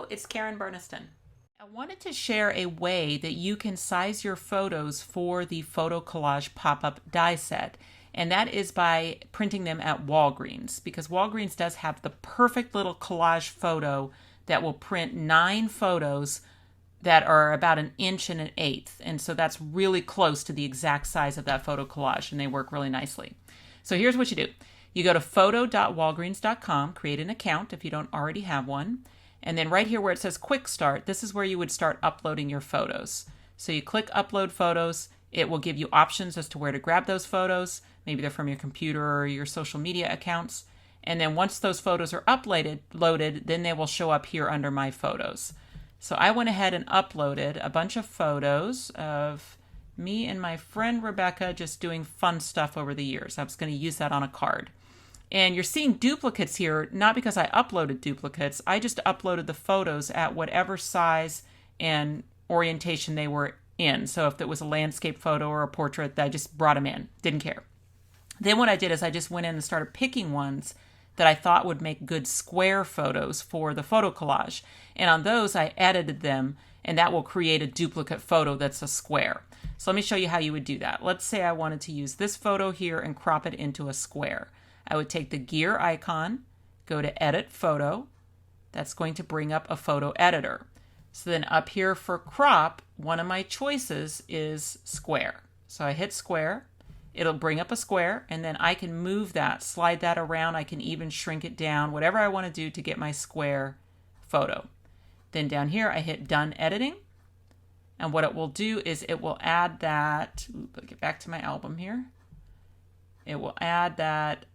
Hello, it's Karen Burniston. I wanted to share a way that you can size your photos for the Photo Collage pop-up die set, and that is by printing them at Walgreens, because Walgreens does have the perfect little collage photo that will print 9 photos that are about 1 1/8 inches, and so that's really close to the exact size of that photo collage, and they work really nicely. So here's what you do. You go to photo.walgreens.com, create an account if you don't already have one, and then right here where it says Quick Start, this is where you would start uploading your photos. So you click Upload Photos. It will give you options as to where to grab those photos. Maybe they're from your computer or your social media accounts. And then once those photos are loaded, then they will show up here under My Photos. So I went ahead and uploaded a bunch of photos of me and my friend Rebecca just doing fun stuff over the years. I was going to use that on a card. And you're seeing duplicates here, not because I uploaded duplicates. I just uploaded the photos at whatever size and orientation they were in. So if it was a landscape photo or a portrait, I just brought them in. Didn't care. Then what I did is I just went in and started picking ones that I thought would make good square photos for the photo collage. And on those, I edited them, and that will create a duplicate photo that's a square. So let me show you how you would do that. Let's say I wanted to use this photo here and crop it into a square. I would take the gear icon, go to Edit Photo. That's going to bring up a photo editor. So then up here for crop, one of my choices is square. So I hit square. It'll bring up a square, and then I can move that, slide that around. I can even shrink it down, whatever I want to do to get my square photo. Then down here, I hit Done Editing. And what it will do is it will add that, get back to my album here. It will add that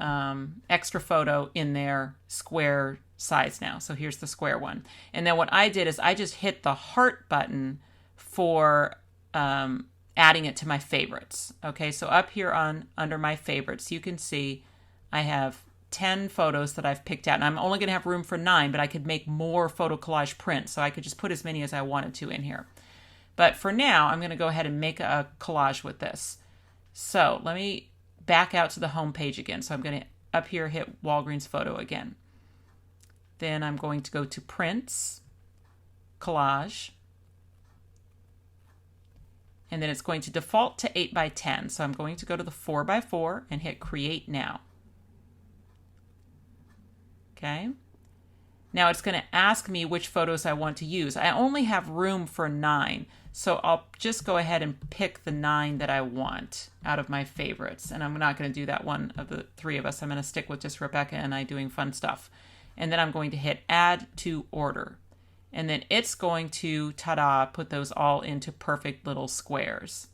extra photo in their square size now. So here's the square one. And then what I did is I just hit the heart button for adding it to my favorites. Okay, so up here under my favorites, you can see I have 10 photos that I've picked out. And I'm only going to have room for 9, but I could make more photo collage prints. So I could just put as many as I wanted to in here. But for now, I'm going to go ahead and make a collage with this. So let me back out to the home page again. So I'm going to up here hit Walgreens Photo again. Then I'm going to go to Prints, Collage, and then it's going to default to 8x10. So I'm going to go to the 4x4 and hit Create Now. Okay. Now it's going to ask me which photos I want to use. I only have room for 9. So I'll just go ahead and pick the 9 that I want out of my favorites. And I'm not going to do that one of the 3 of us. I'm going to stick with just Rebecca and I doing fun stuff. And then I'm going to hit Add to Order. And then it's going to, ta-da, put those all into perfect little squares.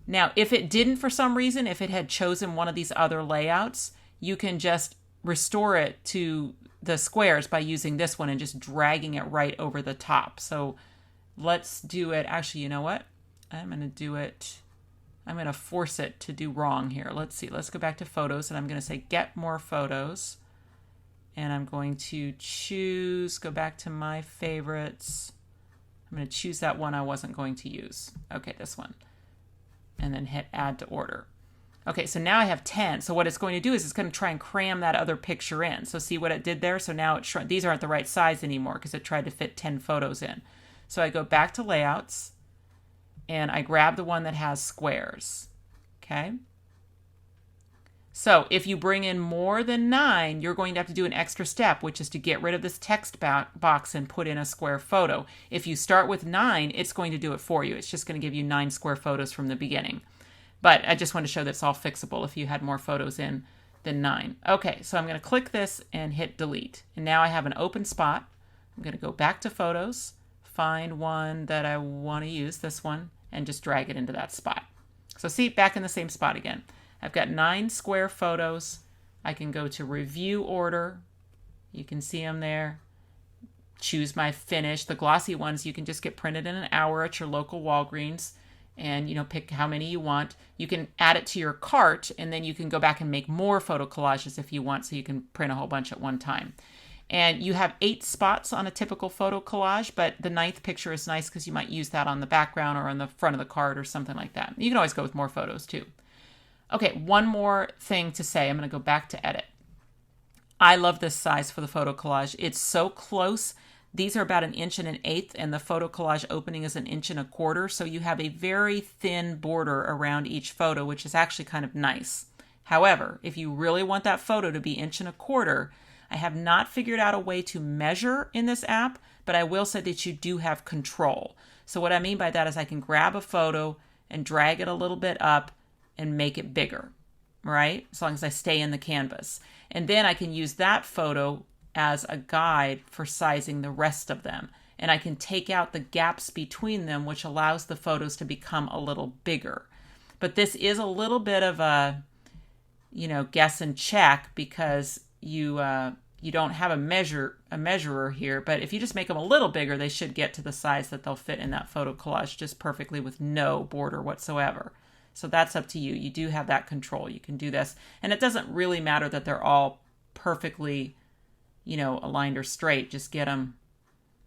Now, if it didn't for some reason, if it had chosen one of these other layouts, you can just restore it to the squares by using this one and just dragging it right over the top. So let's do it. Actually, you know what? I'm going to force it to do wrong here. Let's see. Let's go back to photos and I'm going to say get more photos. And I'm going to go back to my favorites. I'm going to choose that one I wasn't going to use. Okay, this one. And then hit add to order. Okay, so now I have 10. So what it's going to do is it's going to try and cram that other picture in. So see what it did there? So now these aren't the right size anymore because it tried to fit 10 photos in. So I go back to layouts and I grab the one that has squares. Okay. So if you bring in more than 9, you're going to have to do an extra step, which is to get rid of this text box and put in a square photo. If you start with 9, it's going to do it for you. It's just going to give you 9 square photos from the beginning. But I just want to show that it's all fixable if you had more photos in than 9. Okay, so I'm going to click this and hit delete. And now I have an open spot. I'm going to go back to photos, find one that I want to use, this one, and just drag it into that spot. So see, back in the same spot again. I've got 9 square photos. I can go to review order. You can see them there. Choose my finish. The glossy ones you can just get printed in an hour at your local Walgreens and pick how many you want. You can add it to your cart and then you can go back and make more photo collages if you want, so you can print a whole bunch at one time. And you have 8 spots on a typical photo collage, but the 9th picture is nice because you might use that on the background or on the front of the card or something like that. You can always go with more photos too. Okay, one more thing to say. I'm going to go back to edit. I love this size for the photo collage. It's so close These are about 1 1/8 and the photo collage opening is 1 1/4. So you have a very thin border around each photo, which is actually kind of nice. However, if you really want that photo to be 1 1/4, I have not figured out a way to measure in this app, but I will say that you do have control. So what I mean by that is I can grab a photo and drag it a little bit up and make it bigger, right? As long as I stay in the canvas. And then I can use that photo as a guide for sizing the rest of them. And I can take out the gaps between them, which allows the photos to become a little bigger. But this is a little bit of a, guess and check, because you don't have a measurer here. But if you just make them a little bigger, they should get to the size that they'll fit in that photo collage just perfectly with no border whatsoever. So that's up to you. You do have that control. You can do this. And it doesn't really matter that they're all perfectly, aligned or straight. Just get them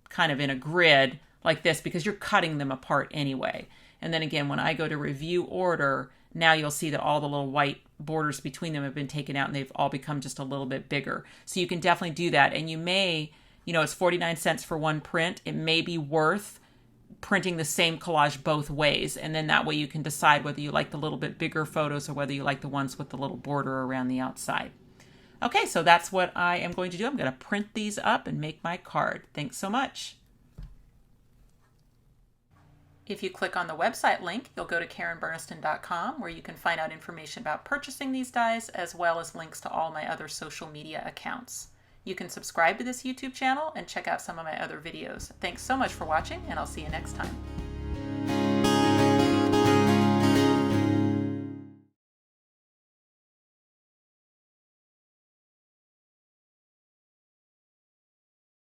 kind of in a grid like this, because you're cutting them apart anyway. And then again, when I go to review order, now you'll see that all the little white borders between them have been taken out and they've all become just a little bit bigger. So you can definitely do that. And you may, it's 49 cents for one print. It may be worth printing the same collage both ways. And then that way you can decide whether you like the little bit bigger photos or whether you like the ones with the little border around the outside. Okay, so that's what I am going to do. I'm going to print these up and make my card. Thanks so much. If you click on the website link, you'll go to KarenBurniston.com, where you can find out information about purchasing these dies, as well as links to all my other social media accounts. You can subscribe to this YouTube channel and check out some of my other videos. Thanks so much for watching, and I'll see you next time.